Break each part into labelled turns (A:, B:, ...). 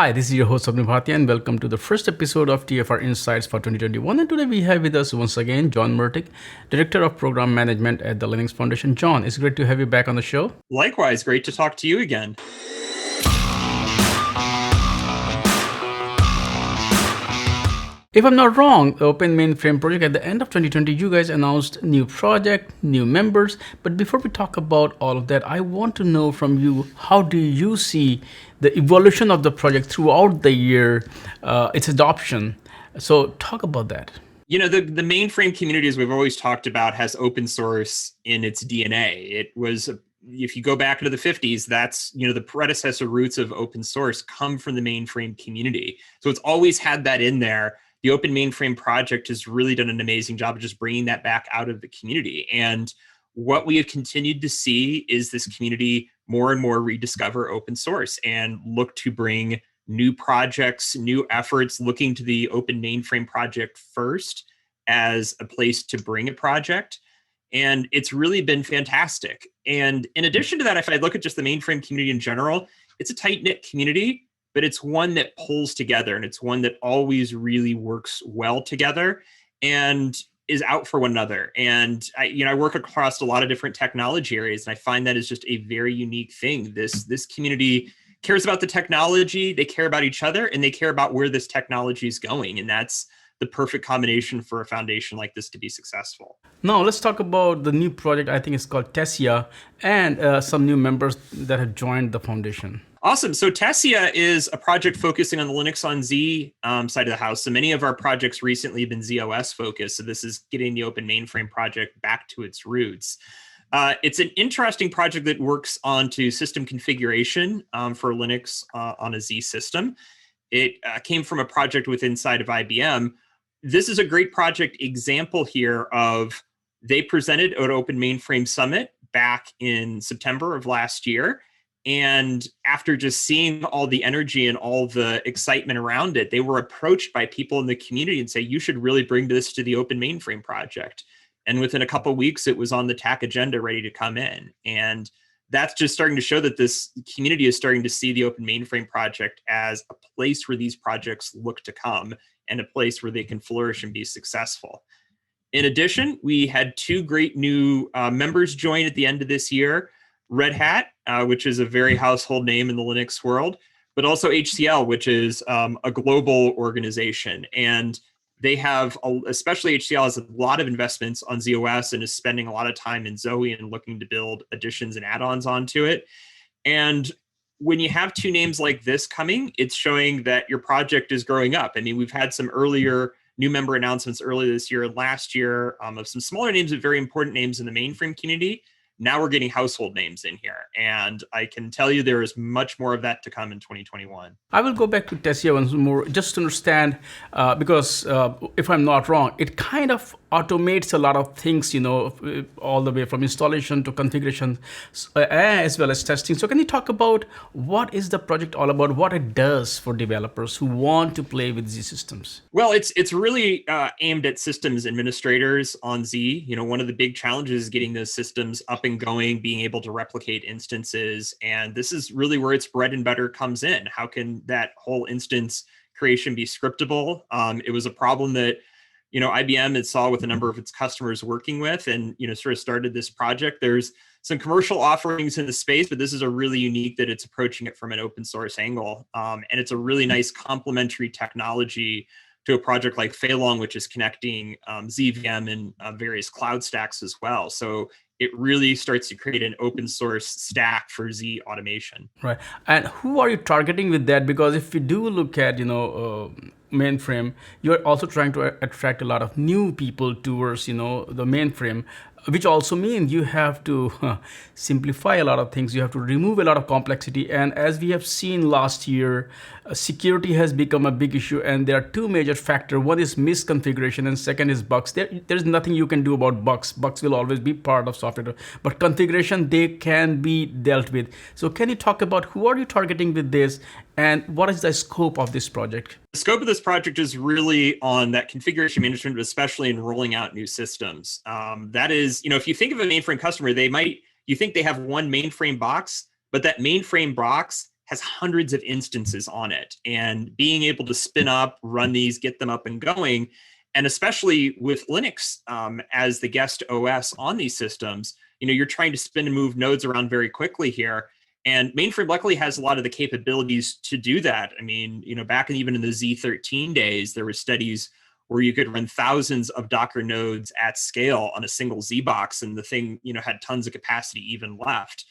A: Hi, this is your host Sabni Bhatia and welcome to the first episode of TFR Insights for 2021. And today we have with us once again John Murtick, Director of Program Management at the Linux Foundation. John, it's great to have you back on the show.
B: Likewise, great to talk to you again.
A: If I'm not wrong, the Open Mainframe project at the end of 2020, you guys announced new project, new members. But before we talk about all of that, I want to know from you, how do you see the evolution of the project throughout the year, its adoption? So talk about that.
B: You know, the mainframe community, as we've always talked about, has open source in its DNA. It was, if you go back to the 50s, that's, the predecessor roots of open source come from the mainframe community. So it's always had that in there. The Open Mainframe project has really done an amazing job of just bringing that back out of the community. And what we have continued to see is this community more and more rediscover open source and look to bring new projects, new efforts, looking to the Open Mainframe project first as a place to bring a project. And it's really been fantastic. And in addition to that, if I look at just the mainframe community in general, it's a tight-knit community, but it's one that pulls together, and it's one that always really works well together and is out for one another. And I work across a lot of different technology areas, and I find that is just a very unique thing. This community cares about the technology, they care about each other, and they care about where this technology is going. And that's the perfect combination for a foundation like this to be successful.
A: Now let's talk about the new project. I think it's called Tessia, and some new members that have joined the foundation.
B: Awesome. So Tessia is a project focusing on the Linux on Z side of the house. So many of our projects recently have been ZOS focused. So this is getting the Open Mainframe project back to its roots. It's an interesting project that works onto system configuration for Linux on a Z system. It came from a project inside of IBM. This is a great project example here of, they presented at Open Mainframe Summit back in September of last year. And after just seeing all the energy and all the excitement around it, they were approached by people in the community and say, you should really bring this to the Open Mainframe project. And within a couple of weeks, it was on the TAC agenda ready to come in. And that's just starting to show that this community is starting to see the Open Mainframe project as a place where these projects look to come and a place where they can flourish and be successful. In addition, we had two great new members join at the end of this year. Red Hat, which is a very household name in the Linux world, but also HCL, which is a global organization. And they have, especially HCL, has a lot of investments on ZOS and is spending a lot of time in Zoe and looking to build additions and add-ons onto it. And when you have two names like this coming, it's showing that your project is growing up. I mean, we've had some earlier new member announcements earlier this year and last year of some smaller names, but very important names in the mainframe community. Now we're getting household names in here. And I can tell you there is much more of that to come in 2021.
A: I will go back to Tessia once more just to understand, because if I'm not wrong, it kind of automates a lot of things, all the way from installation to configuration, as well as testing. So can you talk about what is the project all about, what it does for developers who want to play with Z systems?
B: Well, it's really aimed at systems administrators on Z. One of the big challenges is getting those systems up and going, being able to replicate instances. And this is really where its bread and butter comes in. How can that whole instance creation be scriptable? It was a problem that IBM had saw with a number of its customers working with, and sort of started this project. There's some commercial offerings in the space, but this is a really unique that it's approaching it from an open source angle. And it's a really nice complementary technology to a project like Feilong, which is connecting ZVM and various cloud stacks as well. So it really starts to create an open source stack for Z automation.
A: Right. And who are you targeting with that? Because if you do look at, mainframe, you're also trying to attract a lot of new people towards, the mainframe, which also means you have to simplify a lot of things. You have to remove a lot of complexity. And as we have seen last year, security has become a big issue. And there are two major factors. One is misconfiguration and second is bugs. There's nothing you can do about bugs. Bugs will always be part of software. But configuration, they can be dealt with. So can you talk about who are you targeting with this? And what is the scope of this project?
B: The scope of this project is really on that configuration management, especially in rolling out new systems. That is, if you think of a mainframe customer, you think they have one mainframe box, but that mainframe box has hundreds of instances on it, and being able to spin up, run these, get them up and going. And especially with Linux as the guest OS on these systems, you're trying to spin and move nodes around very quickly here. And Mainframe luckily has a lot of the capabilities to do that. I mean, back even in the Z13 days, there were studies where you could run thousands of Docker nodes at scale on a single Z box, and the thing, had tons of capacity even left.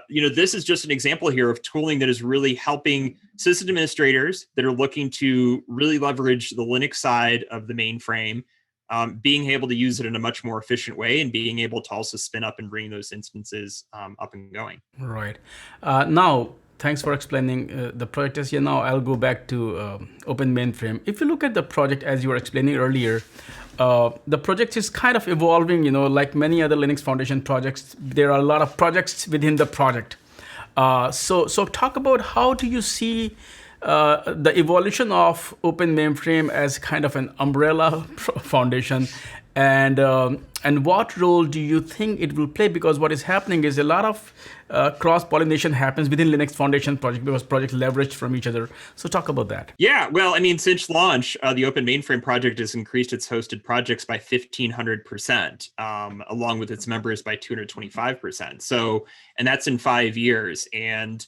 B: This is just an example here of tooling that is really helping system administrators that are looking to really leverage the Linux side of the mainframe, being able to use it in a much more efficient way, and being able to also spin up and bring those instances up and going.
A: Right. Now, thanks for explaining the project. Tessia. Now I'll go back to Open Mainframe. If you look at the project as you were explaining earlier, the project is kind of evolving, like many other Linux Foundation projects. There are a lot of projects within the project. So talk about how do you see the evolution of Open Mainframe as kind of an umbrella foundation, and what role do you think it will play? Because what is happening is a lot of cross-pollination happens within Linux Foundation project because projects leverage from each other. So talk about that.
B: Yeah, well, I mean, since launch, the Open Mainframe project has increased its hosted projects by 1,500%, along with its members by 225%. So, and that's in 5 years. And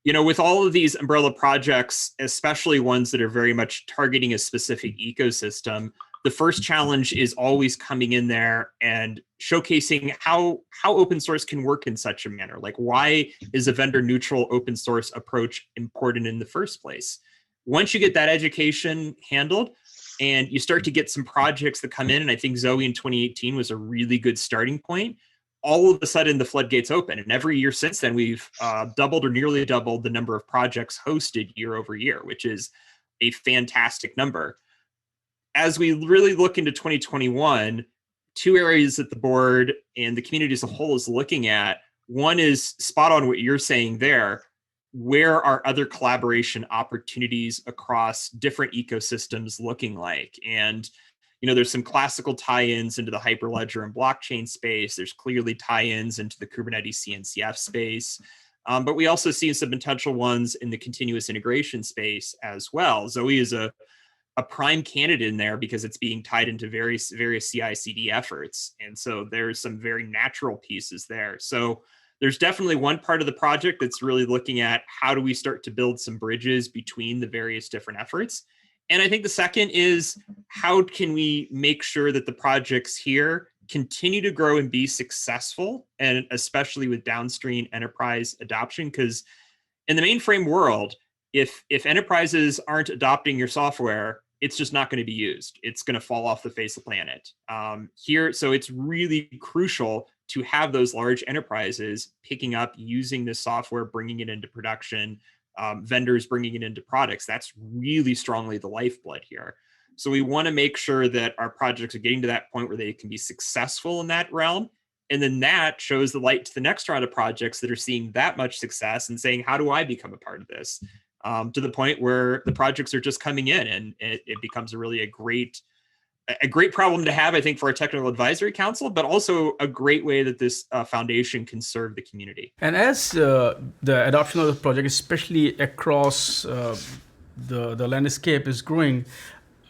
B: with all of these umbrella projects, especially ones that are very much targeting a specific ecosystem, the first challenge is always coming in there and showcasing how open source can work in such a manner. Like, why is a vendor neutral open source approach important in the first place? Once you get that education handled and you start to get some projects that come in, and I think Zoe in 2018 was a really good starting point, all of a sudden the floodgates open. And every year since then, we've doubled or nearly doubled the number of projects hosted year over year, which is a fantastic number. As we really look into 2021, two areas that the board and the community as a whole is looking at. One is spot on what you're saying there. Where are other collaboration opportunities across different ecosystems looking like? And there's some classical tie-ins into the Hyperledger and blockchain space. There's clearly tie-ins into the Kubernetes CNCF space. But we also see some potential ones in the continuous integration space as well. Zoe is a prime candidate in there because it's being tied into various CI/CD efforts. And so there's some very natural pieces there. So there's definitely one part of the project that's really looking at how do we start to build some bridges between the various different efforts. And I think the second is how can we make sure that the projects here continue to grow and be successful, and especially with downstream enterprise adoption, because in the mainframe world, if enterprises aren't adopting your software, it's just not going to be used. It's going to fall off the face of the planet. So it's really crucial to have those large enterprises picking up, using this software, bringing it into production, vendors bringing it into products. That's really strongly the lifeblood here. So we want to make sure that our projects are getting to that point where they can be successful in that realm. And then that shows the light to the next round of projects that are seeing that much success and saying, how do I become a part of this? To the point where the projects are just coming in, and it becomes a great problem to have, I think, for our technical advisory council, but also a great way that this foundation can serve the community.
A: And as the adoption of the project, especially across the landscape, is growing,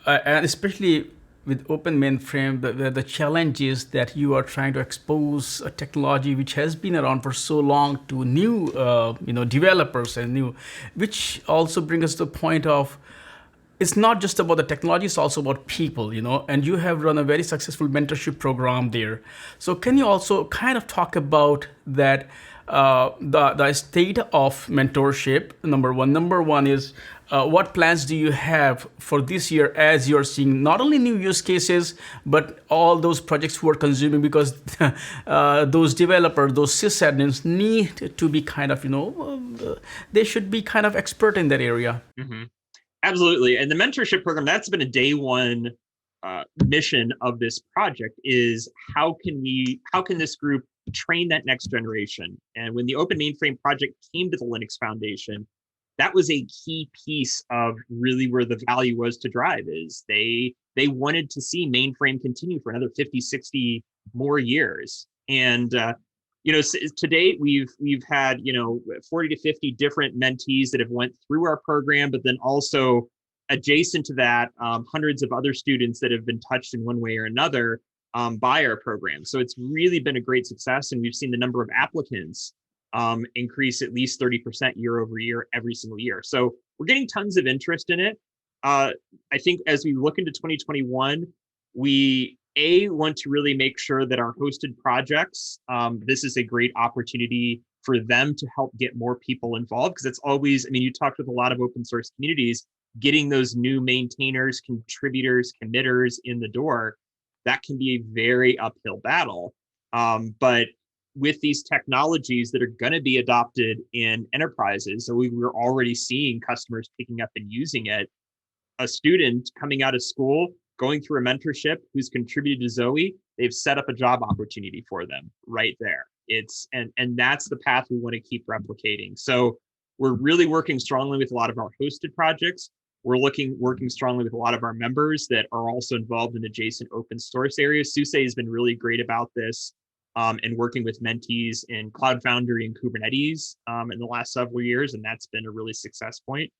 A: and especially with Open Mainframe, the challenge is that you are trying to expose a technology which has been around for so long to new, developers and new, which also brings us to the point of it's not just about the technology; it's also about people, And you have run a very successful mentorship program there. So can you also kind of talk about that, the state of mentorship? Number one is, what plans do you have for this year as you're seeing not only new use cases, but all those projects who are consuming, because those developers, those sysadmins need to be kind of, they should be kind of expert in that area.
B: Mm-hmm. Absolutely. And the mentorship program, that's been a day one mission of this project, is how can this group train that next generation? And when the Open Mainframe project came to the Linux Foundation, that was a key piece of really where the value was to drive, is they wanted to see mainframe continue for another 50, 60 more years. And, to date, we've had 40 to 50 different mentees that have went through our program, but then also adjacent to that, hundreds of other students that have been touched in one way or another by our program. So it's really been a great success, and we've seen the number of applicants increase at least 30% year over year every single year. So we're getting tons of interest in it. I think as we look into 2021, we want to really make sure that our hosted projects, this is a great opportunity for them to help get more people involved, because it's always, I mean, you talked with a lot of open source communities, getting those new maintainers, contributors, committers in the door, that can be a very uphill battle. But with these technologies that are going to be adopted in enterprises, so we're already seeing customers picking up and using it. A student coming out of school, going through a mentorship, who's contributed to Zoe, they've set up a job opportunity for them right there. And that's the path we want to keep replicating. So we're really working strongly with a lot of our hosted projects. We're working strongly with a lot of our members that are also involved in adjacent open source areas. SUSE has been really great about this, and working with mentees in Cloud Foundry and Kubernetes in the last several years, and that's been a really success point.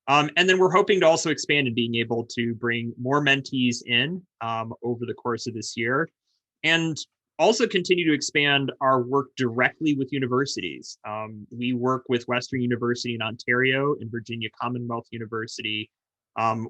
B: And then we're hoping to also expand and being able to bring more mentees in over the course of this year, and also continue to expand our work directly with universities. We work with Western University in Ontario and Virginia Commonwealth University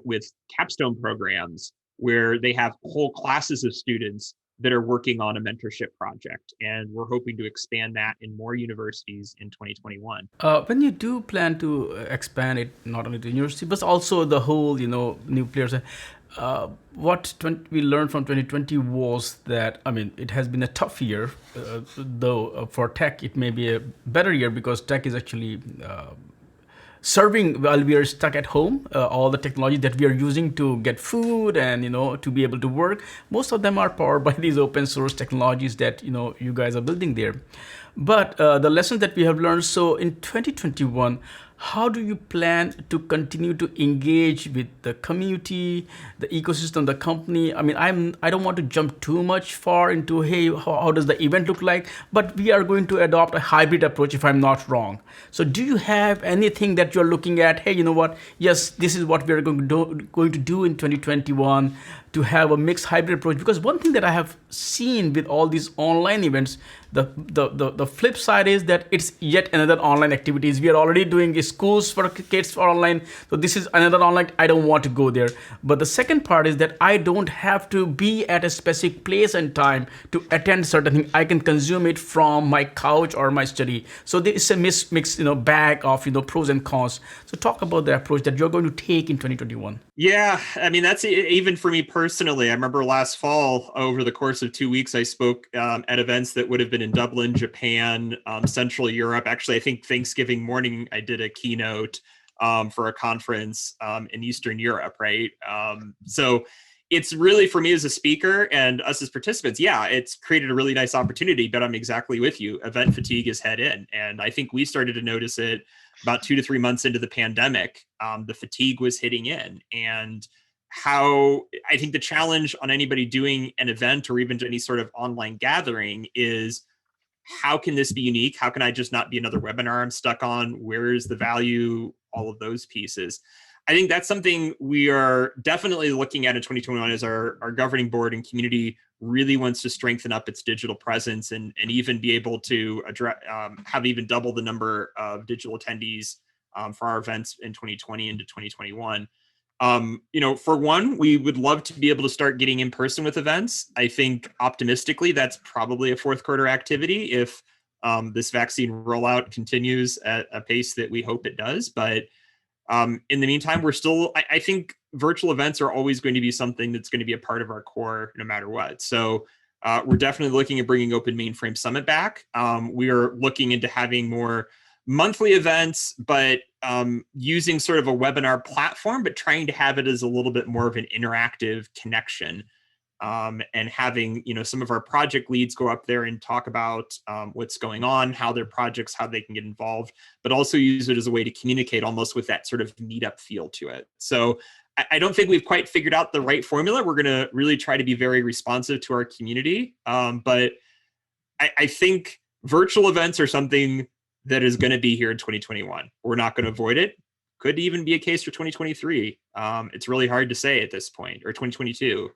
B: with capstone programs where they have whole classes of students that are working on a mentorship project. And we're hoping to expand that in more universities in 2021.
A: When you do plan to expand it, not only to university, but also the whole, new players, we learned from 2020 was that, I mean, it has been a tough year, though for tech, it may be a better year because tech is actually serving while we are stuck at home. All the technology that we are using to get food and to be able to work, most of them are powered by these open source technologies that you guys are building there. But the lessons that we have learned, so in 2021, how do you plan to continue to engage with the community, the ecosystem, the company? I mean, I don't want to jump too much far into, hey, how does the event look like? But we are going to adopt a hybrid approach, if I'm not wrong. So do you have anything that you're looking at? Hey, you know what? Yes, this is what we're going to do in 2021 to have a mixed hybrid approach. Because one thing that I have seen with all these online events, the flip side is that it's yet another online activities. We are already doing schools for kids for online, so this is another online. I don't want to go there. But the second part is that I don't have to be at a specific place and time to attend certain thing. I can consume it from my couch or my study. So there is a mixed bag of pros and cons. So talk about the approach that you're going to take in 2021.
B: Yeah, I mean, that's even for me personally. I remember last fall, over the course of 2 weeks, I spoke at events that would have been in Dublin, Japan, Central Europe. Actually, I think Thanksgiving morning, I did a keynote for a conference in Eastern Europe, right? So it's really, for me as a speaker and us as participants, yeah, it's created a really nice opportunity, but I'm exactly with you. Event fatigue is head in. And I think we started to notice it about 2 to 3 months into the pandemic. The fatigue was hitting in, and how I think the challenge on anybody doing an event or even any sort of online gathering is, how can this be unique? How can I just not be another webinar I'm stuck on? Where is the value? All of those pieces. I think that's something we are definitely looking at in 2021 as our governing board and community really wants to strengthen up its digital presence and even be able to address, have even double the number of digital attendees for our events in 2020 into 2021. For one, we would love to be able to start getting in person with events. I think optimistically, that's probably a fourth quarter activity if this vaccine rollout continues at a pace that we hope it does. But in the meantime, we're still, I think virtual events are always going to be something that's going to be a part of our core no matter what. So we're definitely looking at bringing Open Mainframe Summit back. We are looking into having more monthly events, but using sort of a webinar platform, but trying to have it as a little bit more of an interactive connection. And having some of our project leads go up there and talk about what's going on, how their projects, how they can get involved, but also use it as a way to communicate almost with that sort of meetup feel to it. So I don't think we've quite figured out the right formula. We're going to really try to be very responsive to our community. But I think virtual events are something that is going to be here in 2021. We're not going to avoid it. Could even be a case for 2023. It's really hard to say at this point, or 2022.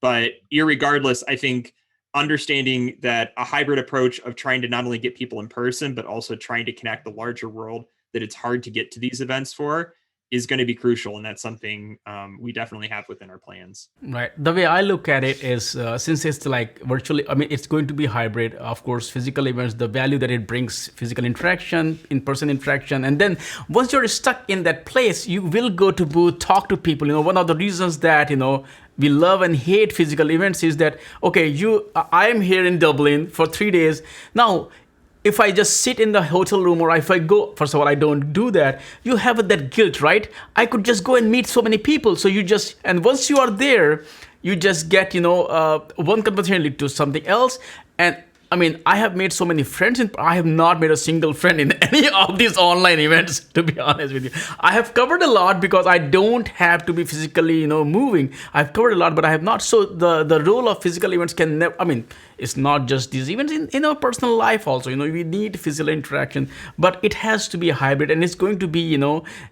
B: But irregardless, I think understanding that a hybrid approach of trying to not only get people in person, but also trying to connect the larger world that it's hard to get to these events for is going to be crucial. And that's something we definitely have within our plans.
A: Right. The way I look at it is, since it's like virtually, I mean, it's going to be hybrid. Of course, physical events, the value that it brings, physical interaction, in-person interaction, and then once you're stuck in that place, you will go to booth, talk to people. You know, one of the reasons that we love and hate physical events is that, okay, I am here in Dublin for 3 days now. If I just sit in the hotel room, or if I go, first of all, I don't do that. You have that guilt, right? I could just go and meet so many people. So and once you are there, you just get, one conversation lead to something else. And I mean, I have made so many friends, and I have not made a single friend in any of these online events, to be honest with you. I have covered a lot because I don't have to be physically, moving. I've covered a lot, but I have not. So the role of physical events can never, I mean, it's not just these events in our personal life also, we need physical interaction, but it has to be a hybrid, and it's going to be,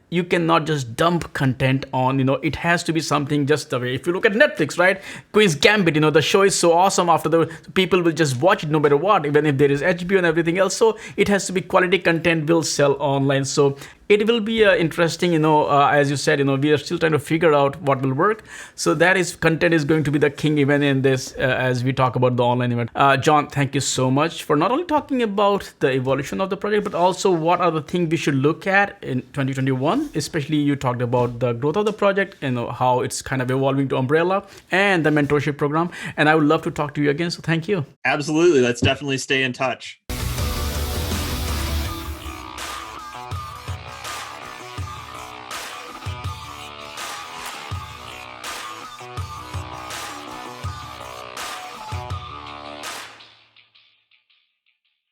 A: you cannot just dump content on, it has to be something just the way. If you look at Netflix, right? Queen's Gambit, the show is so awesome, after the people will just watch it no matter what, even if there is HBO and everything else. So it has to be quality content will sell online. So it will be interesting, as you said, we are still trying to figure out what will work. So that is, content is going to be the king even in this, as we talk about the online event. John, thank you so much for not only talking about the evolution of the project, but also what are the things we should look at in 2021. Especially you talked about the growth of the project and how it's kind of evolving to Umbrella and the mentorship program. And I would love to talk to you again. So thank you.
B: Absolutely. Let's definitely stay in touch.